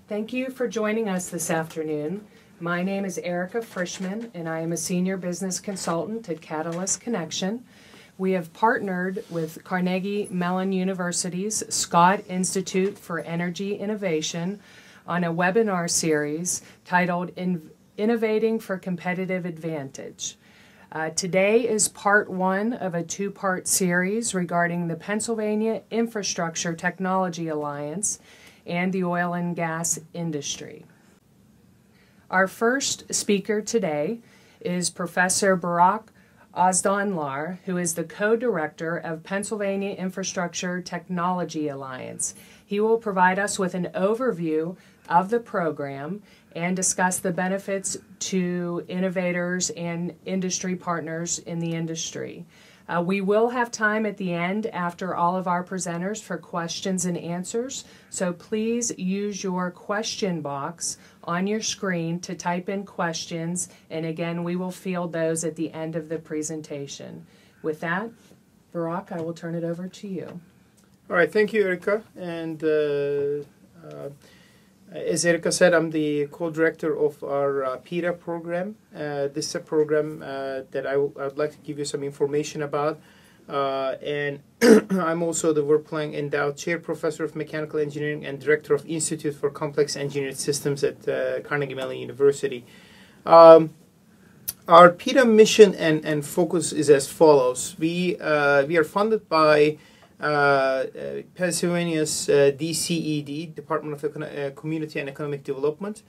Thank you for joining us this afternoon. My name is Erica Frischmann, and I am a Senior Business Consultant at Catalyst Connection. We have partnered with Carnegie Mellon University's Scott Institute for Energy Innovation on a webinar series titled Innovating for Competitive Advantage. Today is part one of a two-part series regarding the Pennsylvania Infrastructure Technology Alliance and the oil and gas industry. Our first speaker today is Professor Burak Ozdoganlar, who is the co-director of Pennsylvania Infrastructure Technology Alliance. He will provide us with an overview of the program and discuss the benefits to innovators and industry partners in the industry. We will have time at the end after all of our presenters for questions and answers, so please use your question box on your screen to type in questions, and again, we will field those at the end of the presentation. With that, Burak, I will turn it over to you. All right, thank you, Erica. And as Erica said, I'm the co-director of our PITA program. This is a program that I would like to give you some information about. And I'm also the Verplank Endowed Chair Professor of Mechanical Engineering and Director of Institute for Complex Engineered Systems at Carnegie Mellon University. Our PITA mission and focus is as follows. We are funded by Pennsylvania's DCED, Department of Community and Economic Development,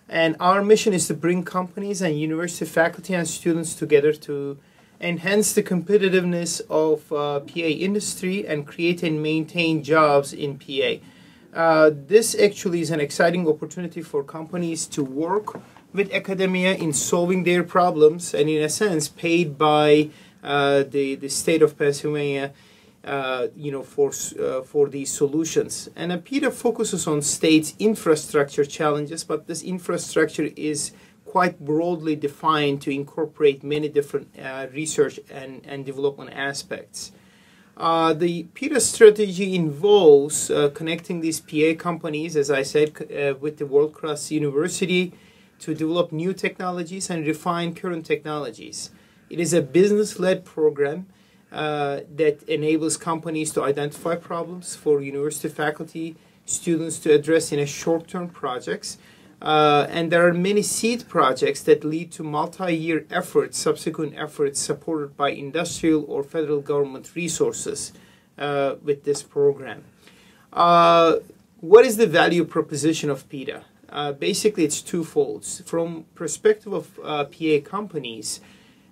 and our mission is to bring companies and university faculty and students together to enhance the competitiveness of PA industry and create and maintain jobs in PA. This actually is an exciting opportunity for companies to work with academia in solving their problems and, in a sense, paid by the state of Pennsylvania for these solutions. And PITA focuses on states' infrastructure challenges, but this infrastructure is quite broadly defined to incorporate many different research and development aspects. The PITA strategy involves connecting these PA companies, as I said, with the world-class university to develop new technologies and refine current technologies. It is a business-led program that enables companies to identify problems for university faculty, students to address in a short-term projects. And there are many seed projects that lead to multi-year efforts, subsequent efforts supported by industrial or federal government resources with this program. What is the value proposition of PITA? Basically, it's twofold. From perspective of PA companies,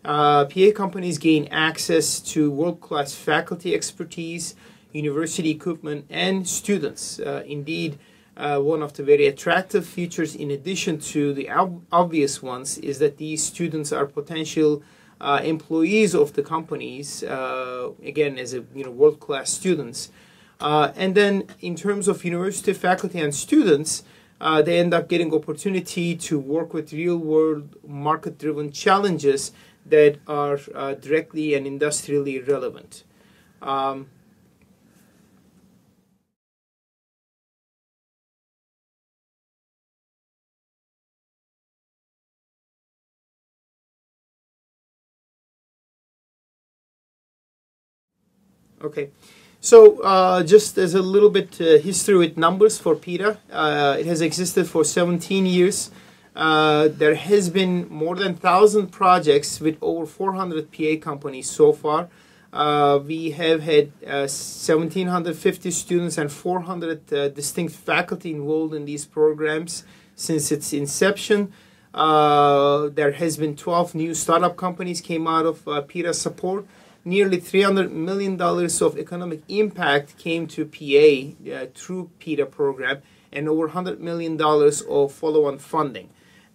PA companies gain access to world-class faculty expertise, university equipment, and students. Indeed, one of the very attractive features, in addition to the obvious ones, is that these students are potential employees of the companies, again, as world-class students. And then in terms of university faculty and students, they end up getting opportunity to work with real-world market-driven challenges that are directly and industrially relevant. Okay, so just as a little bit history with numbers for PITA, it has existed for 17 years. There has been more than 1,000 projects with over 400 PA companies so far. We have had 1,750 students and 400 distinct faculty involved in these programs since its inception. There has been 12 new startup companies came out of PITA support. Nearly $300 million of economic impact came to PA through PITA program, and over $100 million of follow-on funding.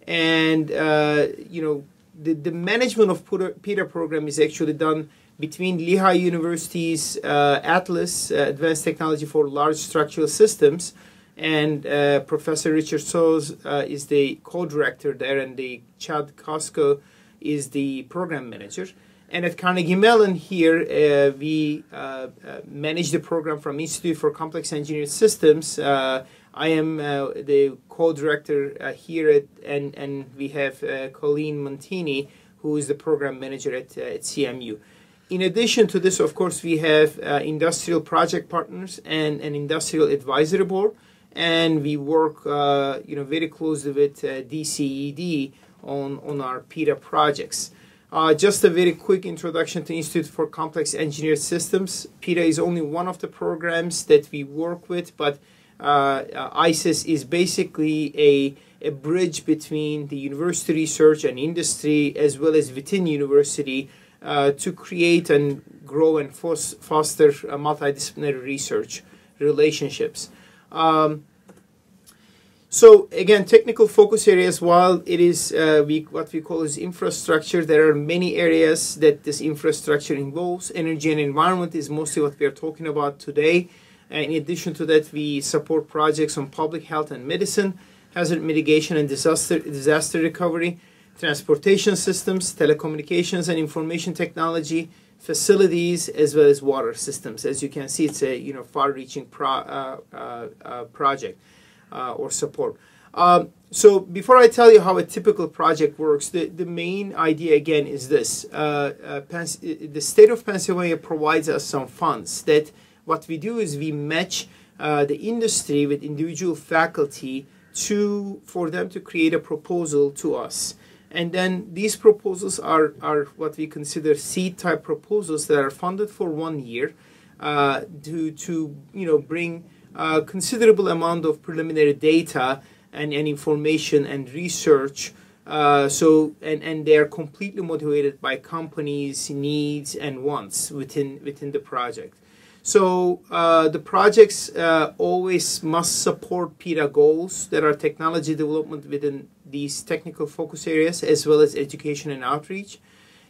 And the management of PITA program is actually done between Lehigh University's Atlas, Advanced Technology for Large Structural Systems, and Professor Richard Soos is the co-director there, and the Chad Costco is the program manager. And at Carnegie Mellon here, we manage the program from Institute for Complex Engineered Systems. I am the co-director here and we have Colleen Montini, who is the program manager at CMU. In addition to this, of course, we have industrial project partners and an industrial advisory board, and we work very closely with DCED on our PITA projects. Just a very quick introduction to Institute for Complex Engineered Systems. PITA is only one of the programs that we work with, but ISIS is basically a bridge between the university research and industry, as well as within university, to create and grow and foster multidisciplinary research relationships. So again, technical focus areas, while it is what we call is infrastructure, there are many areas that this infrastructure involves. Energy and environment is mostly what we are talking about today. In addition to that, we support projects on public health and medicine, hazard mitigation and disaster recovery, transportation systems, telecommunications and information technology, facilities, as well as water systems. As you can see, it's a far-reaching project or support. So before I tell you how a typical project works, the main idea again is this. The state of Pennsylvania provides us some funds that what we do is we match the industry with individual faculty for them to create a proposal to us. And then these proposals are what we consider seed type proposals that are funded for 1 year to bring a considerable amount of preliminary data and information and research. And they are completely motivated by companies' needs and wants within the project. So the projects always must support PITA goals that are technology development within these technical focus areas, as well as education and outreach.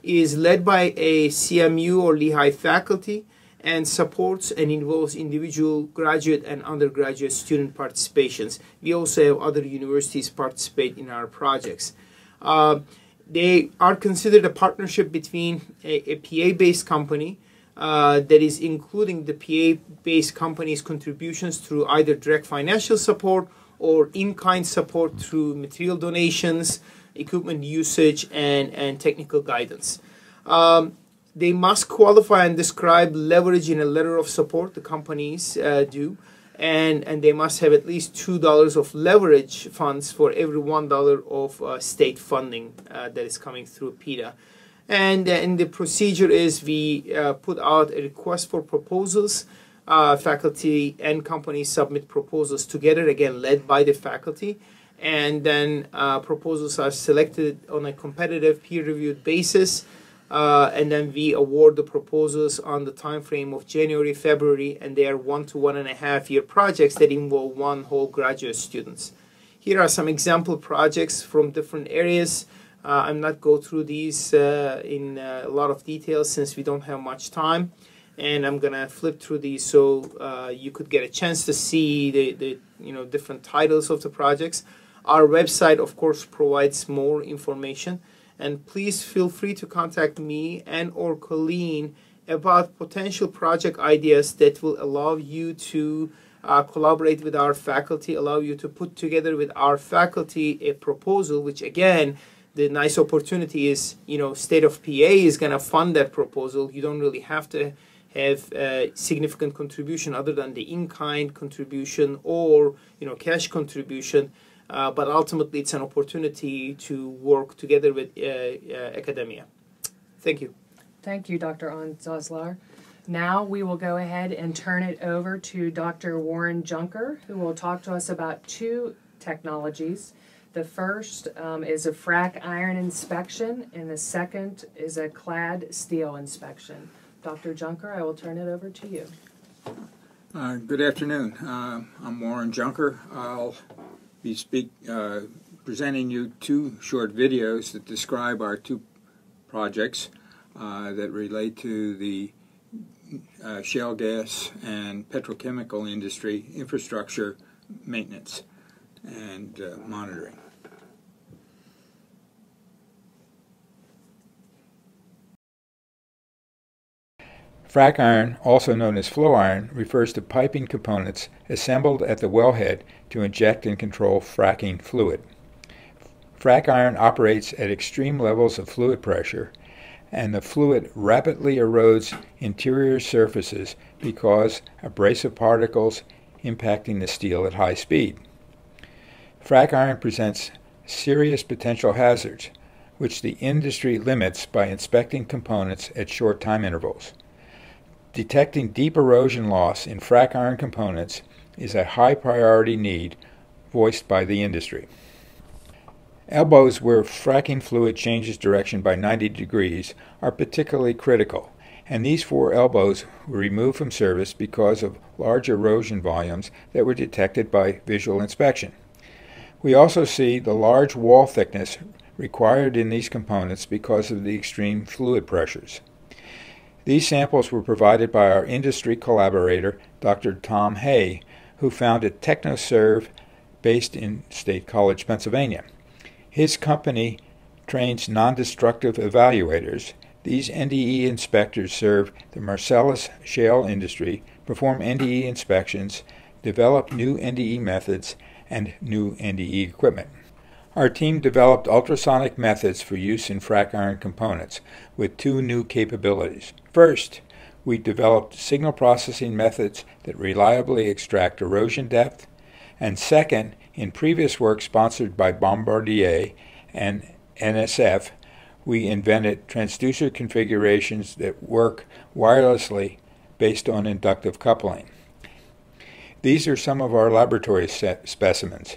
It is led by a CMU or Lehigh faculty and supports and involves individual graduate and undergraduate student participations. We also have other universities participate in our projects. They are considered a partnership between a PA-based company that is including the PA-based company's contributions through either direct financial support or in-kind support through material donations, equipment usage, and technical guidance. They must qualify and describe leverage in a letter of support, the companies do, and they must have at least $2 of leverage funds for every $1 of state funding that is coming through PITA. And the procedure is we put out a request for proposals. Faculty and companies submit proposals together, again led by the faculty, and then proposals are selected on a competitive peer-reviewed basis, and then we award the proposals on the time frame of January, February, and they are 1 to 1.5 year projects that involve one whole graduate students. Here are some example projects from different areas. I'm not go through these in a lot of detail since we don't have much time, and I'm gonna flip through these so you could get a chance to see the different titles of the projects. Our website, of course, provides more information, and please feel free to contact me and or Colleen about potential project ideas that will allow you to collaborate with our faculty, allow you to put together with our faculty a proposal, which again, the nice opportunity is, state of PA is going to fund that proposal. You don't really have to have a significant contribution other than the in-kind contribution or, cash contribution. But ultimately, it's an opportunity to work together with academia. Thank you. Thank you, Dr. Ozdoganlar. Now we will go ahead and turn it over to Dr. Warren Junker, who will talk to us about two technologies. The first is a frac iron inspection, and the second is a clad steel inspection. Dr. Junker, I will turn it over to you. Good afternoon. I'm Warren Junker. I'll be presenting you two short videos that describe our two projects that relate to the shale gas and petrochemical industry infrastructure maintenance and monitoring. Frac iron, also known as flow iron, refers to piping components assembled at the wellhead to inject and control fracking fluid. Frac iron operates at extreme levels of fluid pressure, and the fluid rapidly erodes interior surfaces because abrasive particles impacting the steel at high speed. Frac iron presents serious potential hazards, which the industry limits by inspecting components at short time intervals. Detecting deep erosion loss in frac iron components is a high priority need voiced by the industry. Elbows where fracking fluid changes direction by 90 degrees are particularly critical, and these 4 elbows were removed from service because of large erosion volumes that were detected by visual inspection. We also see the large wall thickness required in these components because of the extreme fluid pressures. These samples were provided by our industry collaborator, Dr. Tom Hay, who founded TechnoServe based in State College, Pennsylvania. His company trains non-destructive evaluators. These NDE inspectors serve the Marcellus shale industry, perform NDE inspections, develop new NDE methods, and new NDE equipment. Our team developed ultrasonic methods for use in frac iron components with 2 new capabilities. First, we developed signal processing methods that reliably extract erosion depth. And second, in previous work sponsored by Bombardier and NSF, we invented transducer configurations that work wirelessly based on inductive coupling. These are some of our laboratory specimens.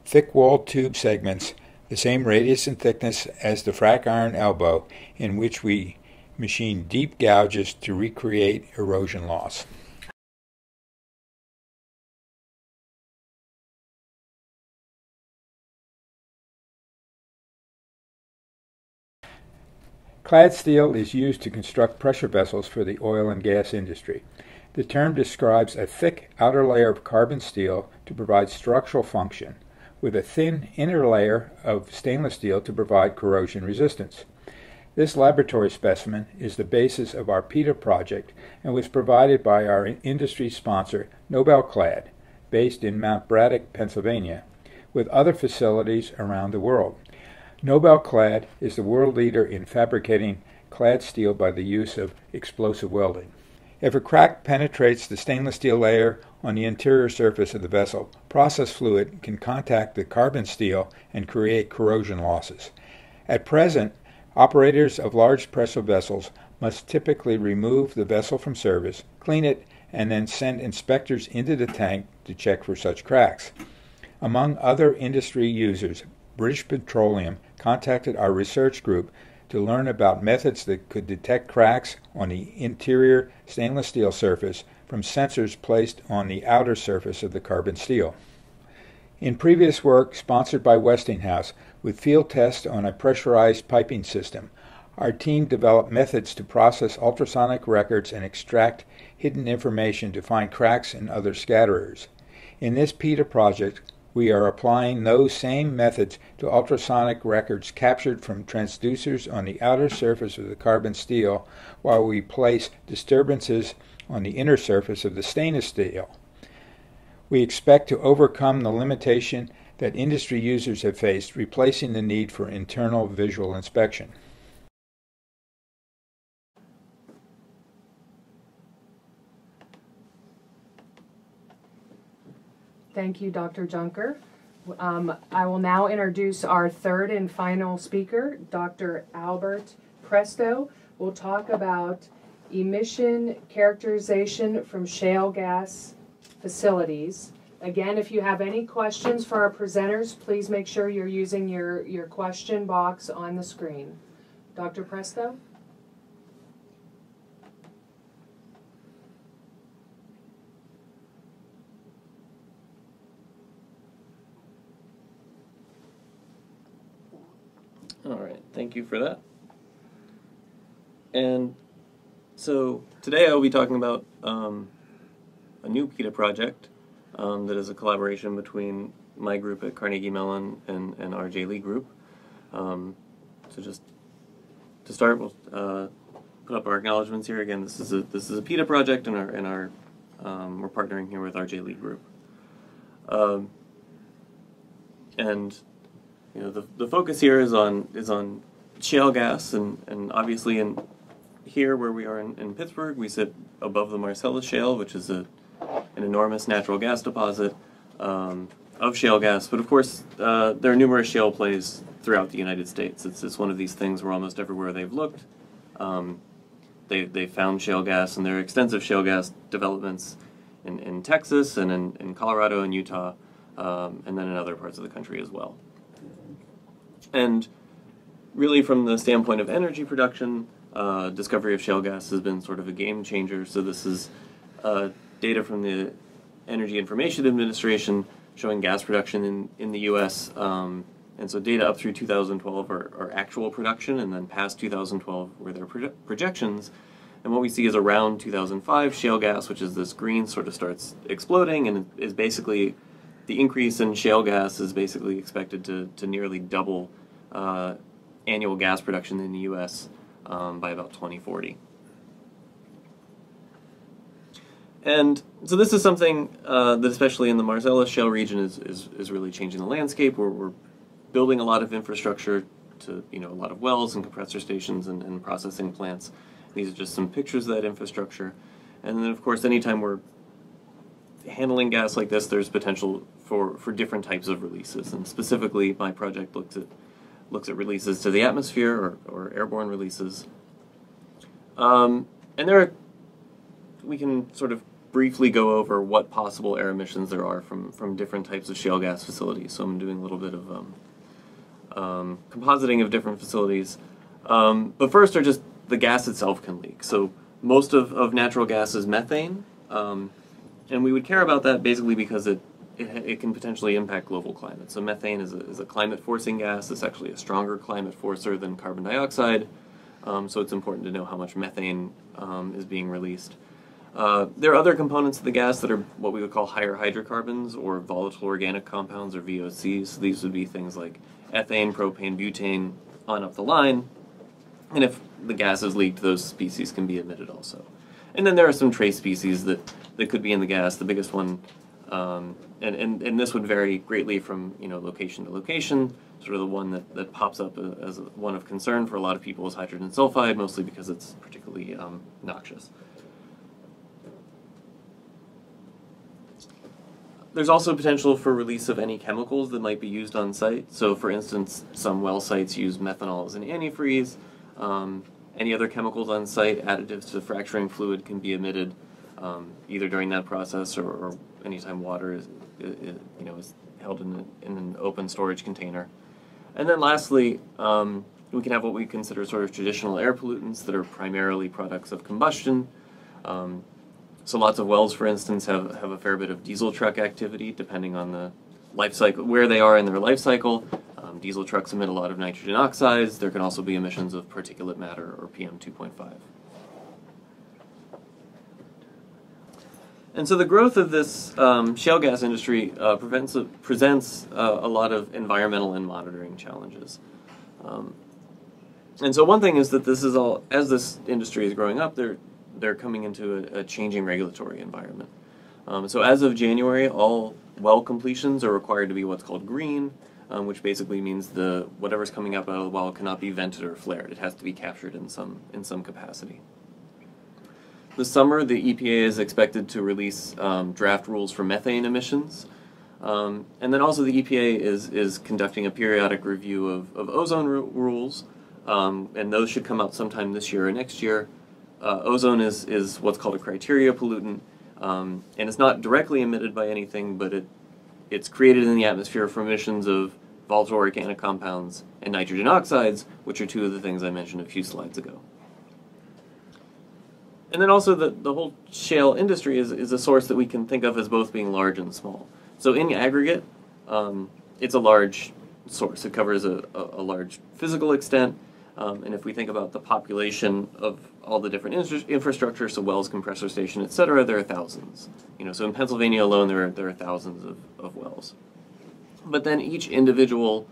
Thick-walled tube segments, the same radius and thickness as the frac iron elbow, in which we machine deep gouges to recreate erosion loss. Clad steel is used to construct pressure vessels for the oil and gas industry. The term describes a thick outer layer of carbon steel to provide structural function, with a thin inner layer of stainless steel to provide corrosion resistance. This laboratory specimen is the basis of our PITA project and was provided by our industry sponsor, NobelClad, based in Mount Braddock, Pennsylvania, with other facilities around the world. NobelClad is the world leader in fabricating clad steel by the use of explosive welding. If a crack penetrates the stainless steel layer on the interior surface of the vessel, process fluid can contact the carbon steel and create corrosion losses. At present, operators of large pressure vessels must typically remove the vessel from service, clean it, and then send inspectors into the tank to check for such cracks. Among other industry users, British Petroleum contacted our research group to learn about methods that could detect cracks on the interior stainless steel surface from sensors placed on the outer surface of the carbon steel. In previous work sponsored by Westinghouse with field tests on a pressurized piping system, our team developed methods to process ultrasonic records and extract hidden information to find cracks and other scatterers. In this PITA project, we are applying those same methods to ultrasonic records captured from transducers on the outer surface of the carbon steel while we place disturbances on the inner surface of the stainless steel. We expect to overcome the limitation that industry users have faced, replacing the need for internal visual inspection. Thank you, Dr. Junker. I will now introduce our third and final speaker, Dr. Albert Presto. We'll talk about emission characterization from shale gas facilities. Again, if you have any questions for our presenters, please make sure you're using your question box on the screen. Dr. Presto? All right, thank you for that. And so today I will be talking about a new PITA project that is a collaboration between my group at Carnegie Mellon and RJ Lee group. So just to start, we'll put up our acknowledgements here. Again, this is a PITA project, and we're partnering here with our J League group. And you know, the focus here is on shale gas, and obviously here where we are in Pittsburgh, we sit above the Marcellus Shale, which is an enormous natural gas deposit of shale gas. But of course, there are numerous shale plays throughout the United States. It's one of these things where almost everywhere they've looked, they found shale gas, and there are extensive shale gas developments in Texas and in Colorado and Utah, and then in other parts of the country as well. And really, from the standpoint of energy production, discovery of shale gas has been sort of a game changer. So this is data from the Energy Information Administration showing gas production in the U.S. And so data up through 2012 are actual production, and then past 2012 were their projections. And what we see is around 2005, shale gas, which is this green, sort of starts exploding, and is basically, the increase in shale gas is basically expected to nearly double annual gas production in the U.S. By about 2040. And so this is something that, especially in the Marcellus Shale region, is really changing the landscape. We're building a lot of infrastructure to, a lot of wells and compressor stations and processing plants. These are just some pictures of that infrastructure. And then, of course, anytime we're handling gas like this, there's potential for different types of releases. And specifically, my project looks at releases to the atmosphere or airborne releases. And we can sort of briefly go over what possible air emissions there are from different types of shale gas facilities. So I'm doing a little bit of compositing of different facilities. But first are just the gas itself can leak. So most of natural gas is methane. And we would care about that basically because it can potentially impact global climate. So methane is a climate-forcing gas. It's actually a stronger climate forcer than carbon dioxide. So it's important to know how much methane is being released. There are other components of the gas that are what we would call higher hydrocarbons or volatile organic compounds, or VOCs. So these would be things like ethane, propane, butane, on up the line. And if the gas is leaked, those species can be emitted also. And then there are some trace species that could be in the gas. The biggest one, and this would vary greatly from location to location. Sort of the one that pops up as one of concern for a lot of people is hydrogen sulfide, mostly because it's particularly noxious. There's also potential for release of any chemicals that might be used on site. So, for instance, some well sites use methanol as an antifreeze. Any other chemicals on site, additives to fracturing fluid, can be emitted either during that process or anytime water is held in an open storage container. And then lastly, we can have what we consider sort of traditional air pollutants that are primarily products of combustion. So lots of wells, for instance, have a fair bit of diesel truck activity depending on the life cycle, where they are in their life cycle. Diesel trucks emit a lot of nitrogen oxides. There can also be emissions of particulate matter, or PM2.5. And so the growth of this shale gas industry presents a lot of environmental and monitoring challenges. And so one thing is that this is all, as this industry is growing up, they're coming into a changing regulatory environment. So as of January, all well completions are required to be what's called green, which basically means whatever's coming up out of the well cannot be vented or flared. It has to be captured in some capacity. This summer, the EPA is expected to release draft rules for methane emissions. And then also the EPA is conducting a periodic review of ozone rules, and those should come out sometime this year or next year. Ozone is what's called a criteria pollutant, and it's not directly emitted by anything, but it's created in the atmosphere from emissions of volatile organic compounds and nitrogen oxides, which are two of the things I mentioned a few slides ago. And then also the whole shale industry is a source that we can think of as both being large and small. So in aggregate, it's a large source. It covers a large physical extent. And if we think about the population of all the different infrastructure, so wells, compressor station, et cetera, there are thousands. So in Pennsylvania alone, there are thousands of wells. But then each individual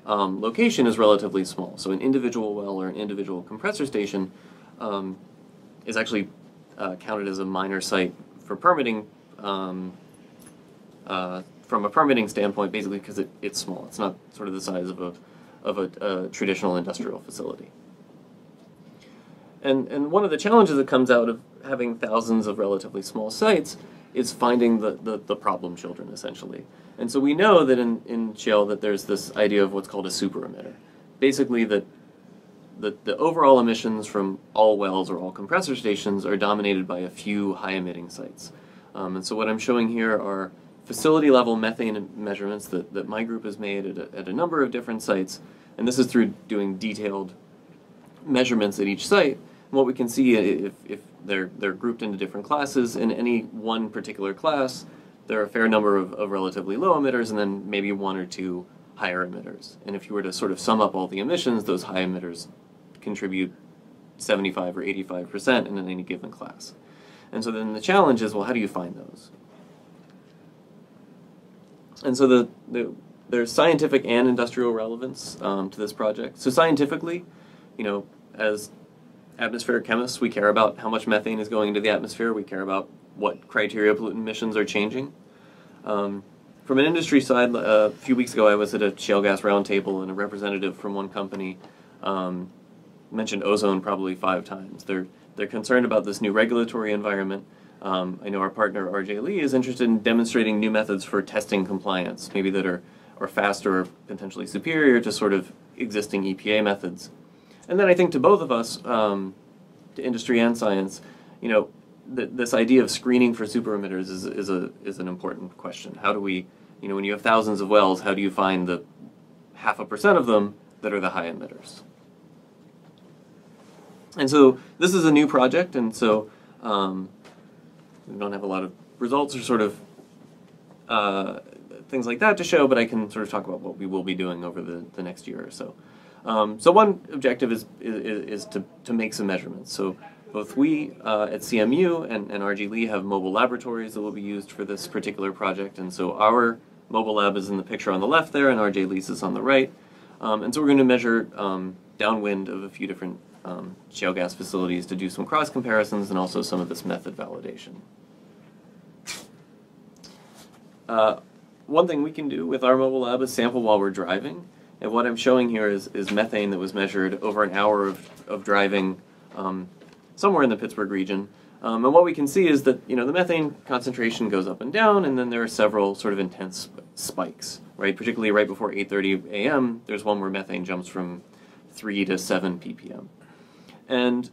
location is relatively small. So an individual well or an individual compressor station is actually counted as a minor site for permitting from a permitting standpoint, basically because it's small. It's not sort of the size of a traditional industrial facility. And one of the challenges that comes out of having thousands of relatively small sites is finding the problem children, essentially. And so we know that in shale that there's this idea of what's called a super emitter. Basically that the overall emissions from all wells or all compressor stations are dominated by a few high-emitting sites. And so what I'm showing here are facility-level methane measurements that my group has made at a number of different sites. And this is through doing detailed measurements at each site. And what we can see, if they're grouped into different classes, in any one particular class, there are a fair number of relatively low emitters and then maybe one or two higher emitters. And if you were to sort of sum up all the emissions, those high emitters contribute 75 or 85% in any given class. And so then the challenge is, well, how do you find those? And so there's scientific and industrial relevance to this project. So scientifically, you know, as atmospheric chemists, we care about how much methane is going into the atmosphere. We care about what criteria pollutant emissions are changing. From an industry side, a few weeks ago I was at a shale gas roundtable and a representative from one company mentioned ozone probably 5 times. They're concerned about this new regulatory environment. I know our partner RJ Lee is interested in demonstrating new methods for testing compliance, maybe that are faster or potentially superior to sort of existing EPA methods. And then I think to both of us, to industry and science, you know, this idea of screening for super emitters is an important question. How do we, you know, when you have thousands of wells, how do you find the 0.5% of them that are the high emitters? And so this is a new project, and so we don't have a lot of results or sort of things like that to show, but I can sort of talk about what we will be doing over the next year or so. So one objective is to make some measurements. So both we at CMU and RG Lee have mobile laboratories that will be used for this particular project, and so our mobile lab is in the picture on the left there, and RJ Lee's is on the right. And so we're going to measure downwind of a few different shale gas facilities to do some cross comparisons and also some of this method validation. One thing we can do with our mobile lab is sample while we're driving. And what I'm showing here is methane that was measured over an hour of driving somewhere in the Pittsburgh region. And what we can see is that, you know, the methane concentration goes up and down, and then there are several sort of intense spikes, right? Particularly right before 8:30 a.m., there's one where methane jumps from 3 to 7 ppm. And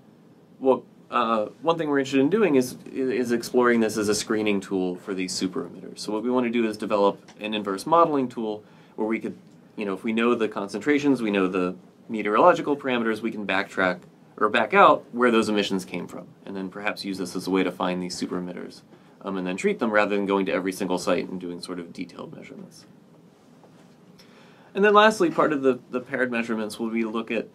what one thing we're interested in doing is exploring this as a screening tool for these super emitters. So what we want to do is develop an inverse modeling tool where we could, you know, if we know the concentrations, we know the meteorological parameters, we can backtrack or back out where those emissions came from, and then perhaps use this as a way to find these super emitters, and then treat them rather than going to every single site and doing sort of detailed measurements. And then lastly, part of the paired measurements will be to look at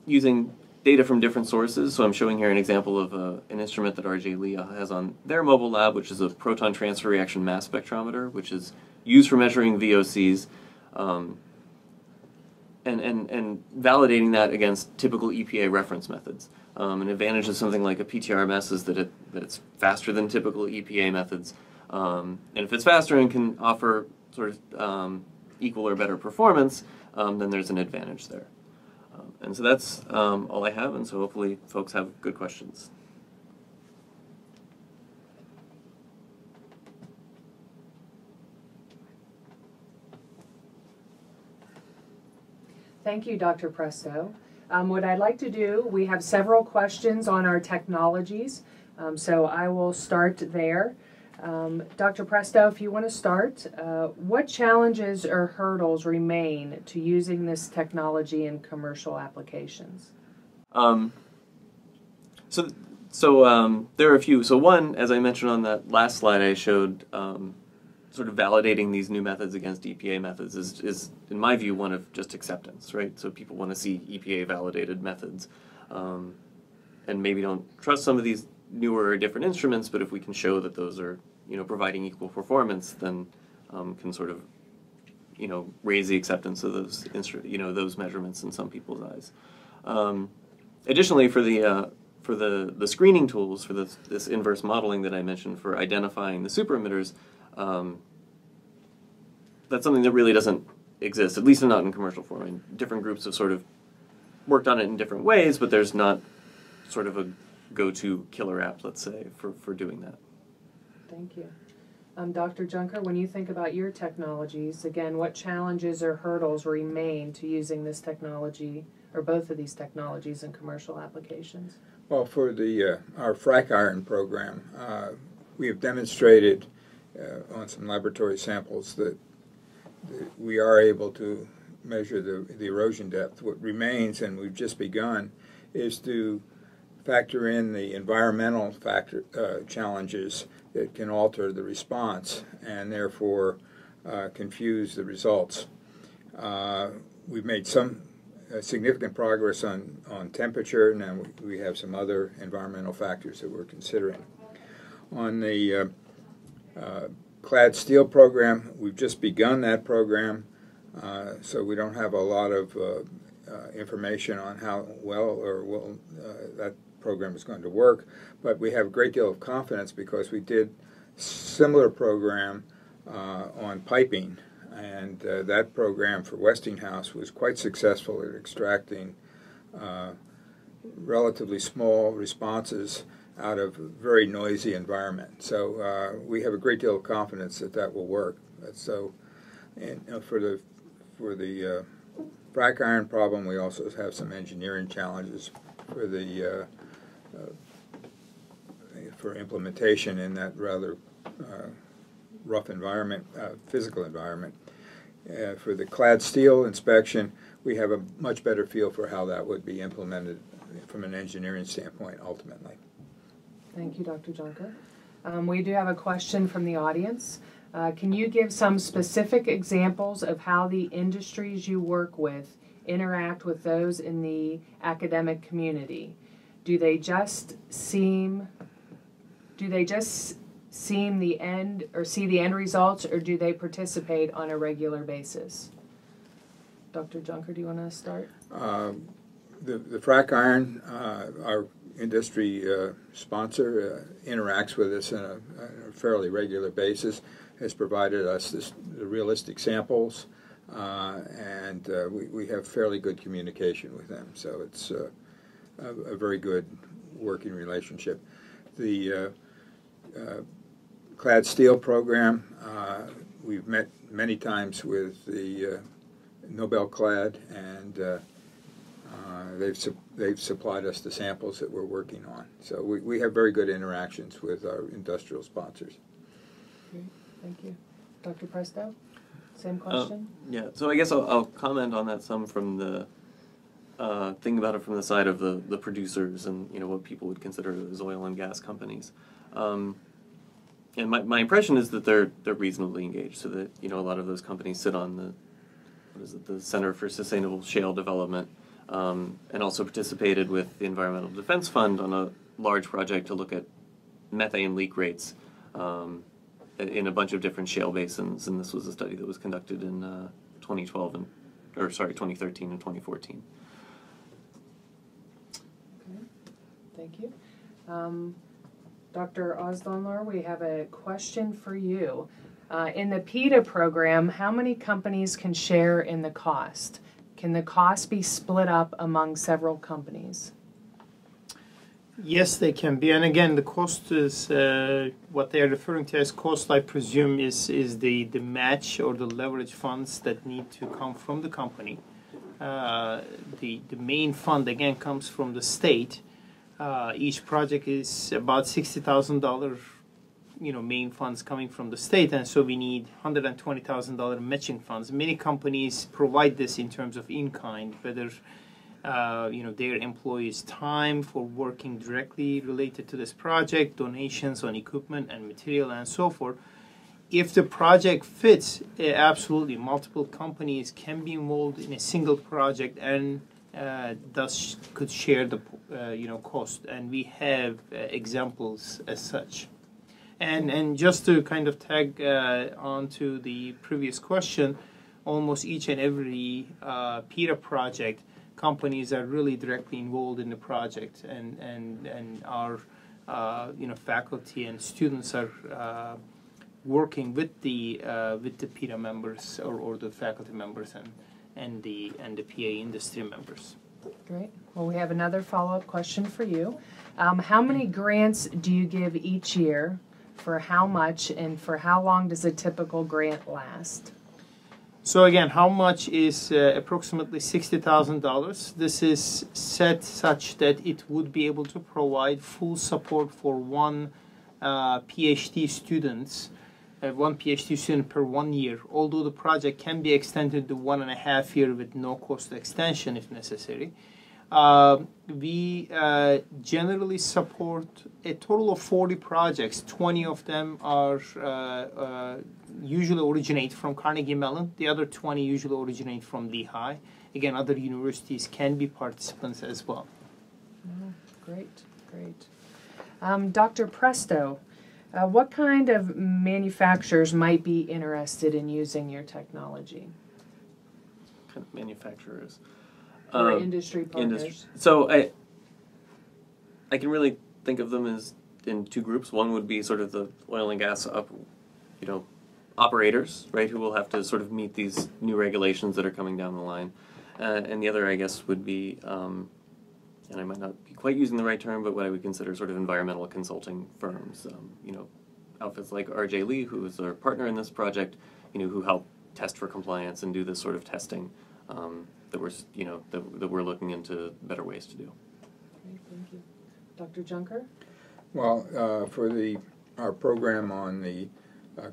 using data from different sources. So I'm showing here an example of an instrument that RJ Lee has on their mobile lab, which is a proton transfer reaction mass spectrometer, which is used for measuring VOCs. And validating that against typical EPA reference methods. An advantage of something like a PTRMS is that it's faster than typical EPA methods. And if it's faster and can offer sort of equal or better performance, then there's an advantage there. And so that's all I have, and so hopefully folks have good questions. Thank you, Dr. Presto. What I'd like to do, we have several questions on our technologies, so I will start there. Dr. Presto, if you want to start, what challenges or hurdles remain to using this technology in commercial applications? So there are a few. So one, as I mentioned on that last slide I showed, sort of validating these new methods against EPA methods is, in my view, one of just acceptance, right? So people want to see EPA-validated methods, and maybe don't trust some of these newer or different instruments, but if we can show that those are, you know, providing equal performance, then can sort of, you know, raise the acceptance of those those measurements in some people's eyes. Additionally, for for the screening tools, for this inverse modeling that I mentioned for identifying the super emitters, that's something that really doesn't exist, at least not in commercial form. I mean, different groups have sort of worked on it in different ways, but there's not sort of a go-to killer app, let's say, for doing that. Thank you. Dr. Junker, when you think about your technologies, again, what challenges or hurdles remain to using this technology, or both of these technologies in commercial applications? Well, for our frac iron program, we have demonstrated on some laboratory samples that we are able to measure the erosion depth. What remains, and we've just begun, is to factor in the environmental challenges that can alter the response and therefore confuse the results. We've made some significant progress on temperature, and then we have some other environmental factors that we're considering. On the clad steel program, we've just begun that program, so we don't have a lot of information on how well that program is going to work, but we have a great deal of confidence because we did similar program on piping, and that program for Westinghouse was quite successful at extracting relatively small responses out of a very noisy environment. So we have a great deal of confidence that that will work. So, and for the frac iron problem, we also have some engineering challenges for the for implementation in that rather rough environment, physical environment. For the clad steel inspection, we have a much better feel for how that would be implemented from an engineering standpoint ultimately. Thank you, Dr. Junker. We do have a question from the audience. Can you give some specific examples of how the industries you work with interact with those in the academic community? Do they just see the end results, or do they participate on a regular basis? Dr. Junker, do you want to start? The frac iron, our industry sponsor, interacts with us on a fairly regular basis, has provided us the realistic samples, and we have fairly good communication with them. So it's a very good working relationship. The clad steel program, we've met many times with the Nobel Clad, and they've supplied us the samples that we're working on. So we have very good interactions with our industrial sponsors. Great. Thank you. Dr. Presto, same question? Yeah, so I guess I'll comment on that some from the think about it from the side of the producers and what people would consider as oil and gas companies. And my impression is that they're reasonably engaged, so that a lot of those companies sit on the Center for Sustainable Shale Development, and also participated with the Environmental Defense Fund on a large project to look at methane leak rates in a bunch of different shale basins, and this was a study that was conducted in 2013 and 2014. Okay, thank you. Dr. Ozdoganlar, we have a question for you. In the PITA program, how many companies can share in the cost? Can the cost be split up among several companies? Yes, they can be. And again, the cost is what they are referring to as cost, I presume, is the match or the leverage funds that need to come from the company. The main fund, again, comes from the state. Each project is about $60,000, main funds coming from the state, and so we need $120,000 matching funds. Many companies provide this in terms of in-kind, whether their employees' time for working directly related to this project, donations on equipment and material, and so forth. If the project fits, absolutely, multiple companies can be involved in a single project and thus could share the cost, and we have examples as such. And just to kind of tag on to the previous question, almost each and every PITA project companies are really directly involved in the project, and our faculty and students are working with the PITA members or the faculty members and the PA industry members. Great. Well, we have another follow-up question for you. How many grants do you give each year? For how much, and for how long does a typical grant last? So again, how much is approximately $60,000. This is set such that it would be able to provide full support for one PhD student per 1 year, although the project can be extended to 1.5 years with no cost extension if necessary. We generally support a total of 40 projects. 20 of them are usually originate from Carnegie Mellon. The other 20 usually originate from Lehigh. Again, other universities can be participants as well. Oh, great, great. Dr. Presto, what kind of manufacturers might be interested in using your technology? What kind of manufacturers? Or industry partners? So I can really think of them as in two groups. One would be sort of the oil and gas operators, right, who will have to sort of meet these new regulations that are coming down the line. And the other, I guess, would be, and I might not be quite using the right term, but what I would consider sort of environmental consulting firms. Outfits like R.J. Lee, who is our partner in this project, who help test for compliance and do this sort of testing that we're looking into better ways to do. Okay, thank you. Dr. Junker? Well, for our program on the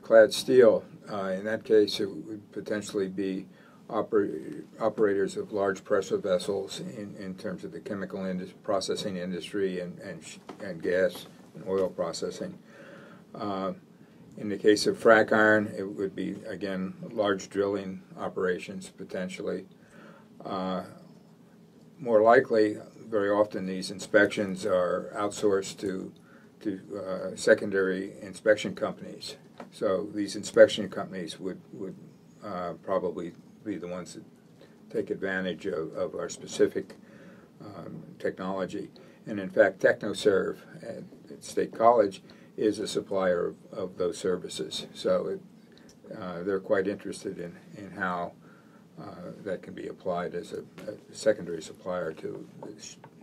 clad steel, in that case, it would potentially be operators of large pressure vessels in terms of the chemical processing industry and gas and oil processing. In the case of frac iron, it would be, again, large drilling operations potentially. More likely, very often these inspections are outsourced to secondary inspection companies. So these inspection companies would probably be the ones that take advantage of our specific technology. And in fact, TechnoServe at State College is a supplier of those services. So they're quite interested in how that can be applied as a secondary supplier to the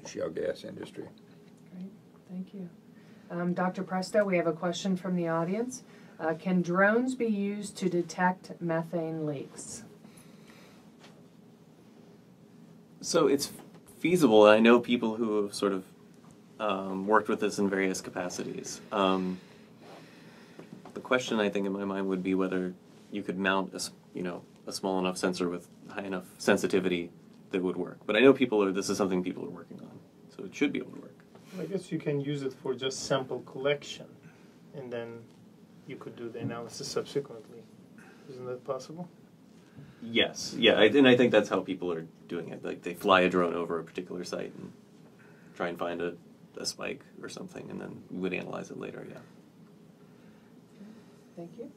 shale gas industry. Great, thank you. Dr. Presto, we have a question from the audience. Can drones be used to detect methane leaks? So it's feasible. I know people who have sort of worked with this in various capacities. The question I think in my mind would be whether you could mount a small enough sensor with high enough sensitivity that would work. But I know this is something people are working on, so it should be able to work. I guess you can use it for just sample collection, and then you could do the analysis subsequently. Isn't that possible? Yes, yeah, and I think that's how people are doing it. Like they fly a drone over a particular site and try and find a spike or something, and then we would analyze it later, yeah. Thank you.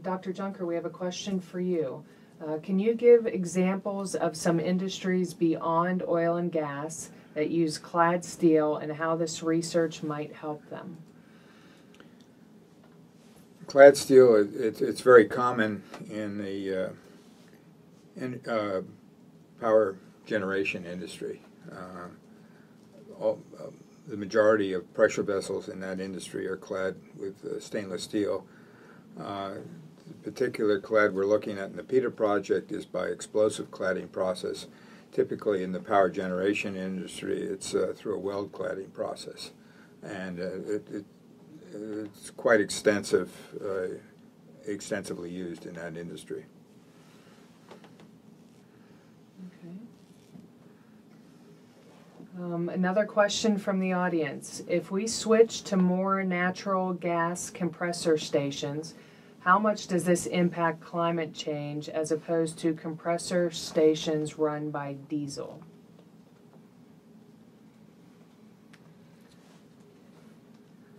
Dr. Junker, we have a question for you. Can you give examples of some industries beyond oil and gas that use clad steel and how this research might help them? Clad steel, it's very common in the power generation industry. The majority of pressure vessels in that industry are clad with stainless steel. The particular clad we're looking at in the PITA project is by explosive cladding process. Typically in the power generation industry, it's through a weld cladding process. And it's quite extensively used in that industry. Okay. Another question from the audience. If we switch to more natural gas compressor stations, how much does this impact climate change as opposed to compressor stations run by diesel?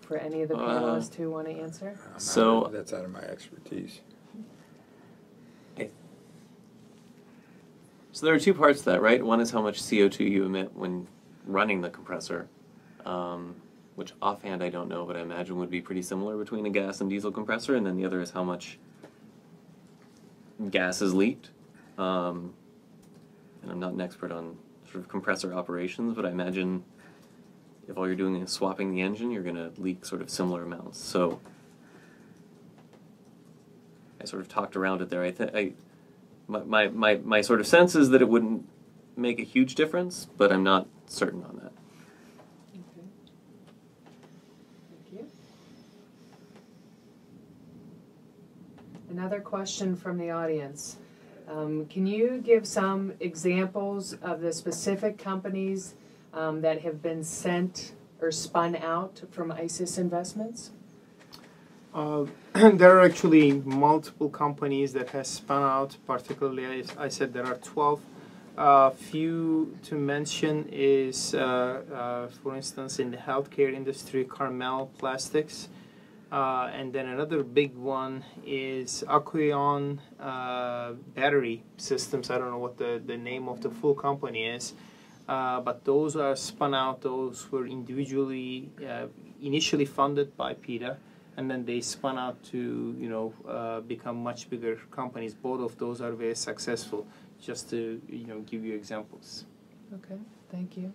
For any of the panelists who want to answer? That's out of my expertise. So there are two parts to that, right? One is how much CO2 you emit when running the compressor, which offhand I don't know, but I imagine would be pretty similar between a gas and diesel compressor. And then the other is how much gas is leaked. And I'm not an expert on sort of compressor operations, but I imagine if all you're doing is swapping the engine, you're going to leak sort of similar amounts. So I sort of talked around it there. My sort of sense is that it wouldn't make a huge difference, but I'm not certain on that. Okay. Thank you. Another question from the audience. Can you give some examples of the specific companies that have been sent or spun out from ISIS investments? There are actually multiple companies that have spun out, particularly I said there are 12. Few to mention is, for instance, in the healthcare industry, Carmel Plastics. And then another big one is Aqueon Battery Systems. I don't know what the name of the full company is. But those are spun out. Those were individually, initially funded by PITA, and then they spun out to, become much bigger companies. Both of those are very successful. Just to, give you examples. Okay, thank you.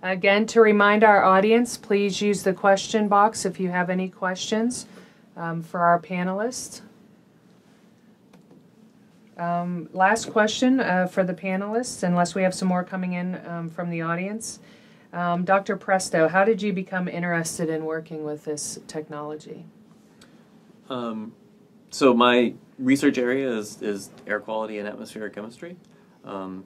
Again, to remind our audience, please use the question box if you have any questions for our panelists. Last question for the panelists, unless we have some more coming in from the audience. Dr. Presto, how did you become interested in working with this technology? So my research area is air quality and atmospheric chemistry, and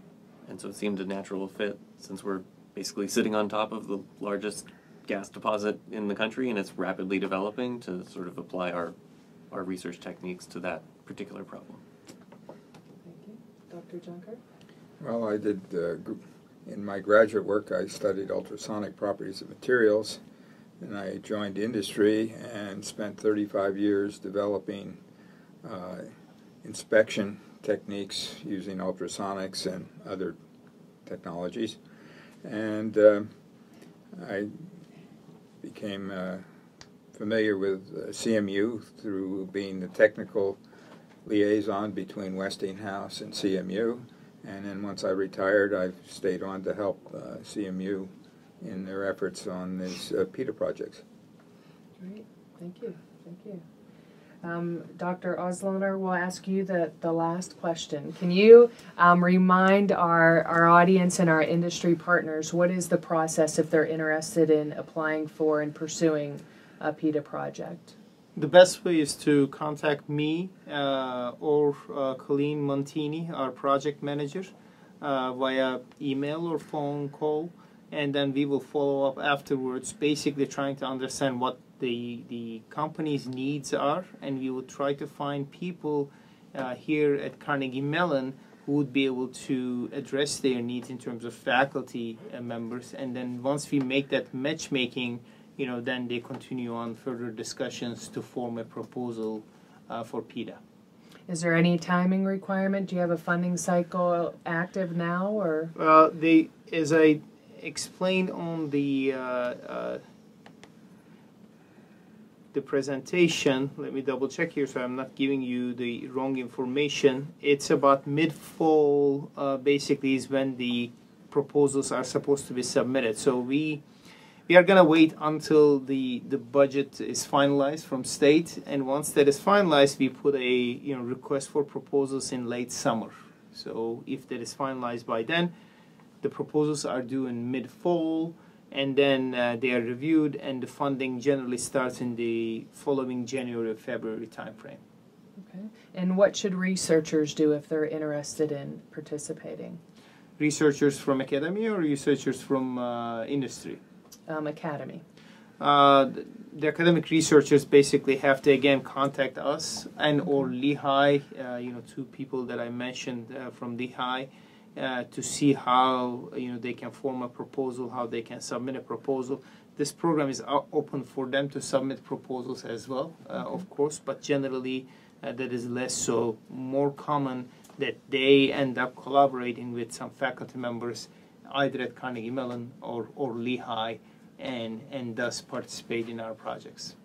so it seemed a natural fit since we're basically sitting on top of the largest gas deposit in the country, and it's rapidly developing, to sort of apply our research techniques to that particular problem. Thank you. Dr. Junker? Well, I did, in my graduate work, I studied ultrasonic properties of materials, and I joined industry and spent 35 years developing inspection techniques using ultrasonics and other technologies. And I became familiar with CMU through being the technical liaison between Westinghouse and CMU. And then once I retired, I've stayed on to help CMU in their efforts on these PITA projects. Great, thank you, thank you. Dr. Ozdoganlar, we'll ask you the last question. Can you remind our audience and our industry partners what is the process if they're interested in applying for and pursuing a PITA project? The best way is to contact me or Colleen Montini, our project manager, via email or phone call, and then we will follow up afterwards, basically trying to understand what the company's needs are, and we will try to find people here at Carnegie Mellon who would be able to address their needs in terms of faculty members, and then once we make that matchmaking, then they continue on further discussions to form a proposal for PITA. Is there any timing requirement? Do you have a funding cycle active now, or? As I explained on the presentation, let me double check here so I'm not giving you the wrong information. It's about mid-fall, basically, is when the proposals are supposed to be submitted. So we are going to wait until the budget is finalized from state, and once that is finalized, we put a request for proposals in late summer. So if that is finalized by then, the proposals are due in mid-fall, and then they are reviewed, and the funding generally starts in the following January or February timeframe. Okay. And what should researchers do if they're interested in participating? Researchers from academia or researchers from industry? Academy. The academic researchers basically have to again contact us and or Lehigh, two people that I mentioned from Lehigh, to see how they can form a proposal, how they can submit a proposal. This program is open for them to submit proposals as well, of course, but generally that is less so. More common that they end up collaborating with some faculty members either at Carnegie Mellon or Lehigh and thus participate in our projects.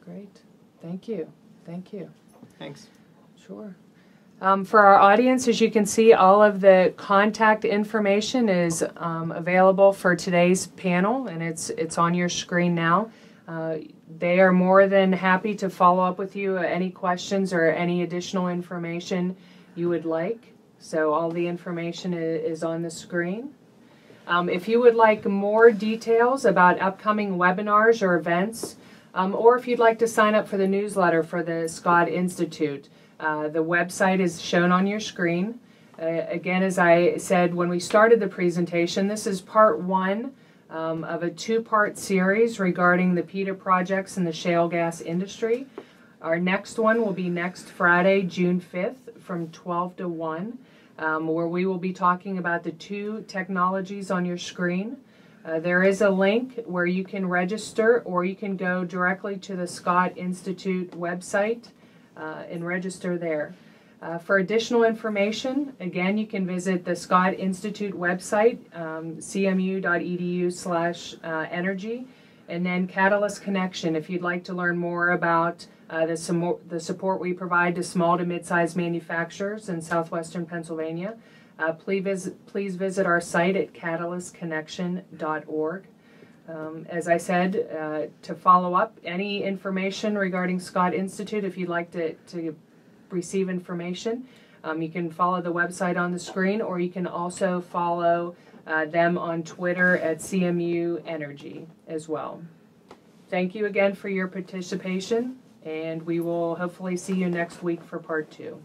Great. Thank you. Thank you. Thanks. Sure. For our audience, as you can see, all of the contact information is available for today's panel, and it's on your screen now. They are more than happy to follow up with you, any questions or any additional information you would like. So all the information is on the screen. If you would like more details about upcoming webinars or events, or if you'd like to sign up for the newsletter for the Scott Institute, the website is shown on your screen. Again, as I said when we started the presentation, this is part one of a two-part series regarding the PITA projects in the shale gas industry. Our next one will be next Friday, June 5th from 12 to 1, where we will be talking about the two technologies on your screen. There is a link where you can register, or you can go directly to the Scott Institute website and register there. For additional information, again, you can visit the Scott Institute website, cmu.edu/energy, and then Catalyst Connection if you'd like to learn more about the support we provide to small to mid-sized manufacturers in southwestern Pennsylvania. Please visit our site at catalystconnection.org. As I said, to follow up, any information regarding Scott Institute, if you'd like to receive information, you can follow the website on the screen, or you can also follow them on Twitter at CMU Energy as well. Thank you again for your participation, and we will hopefully see you next week for part 2.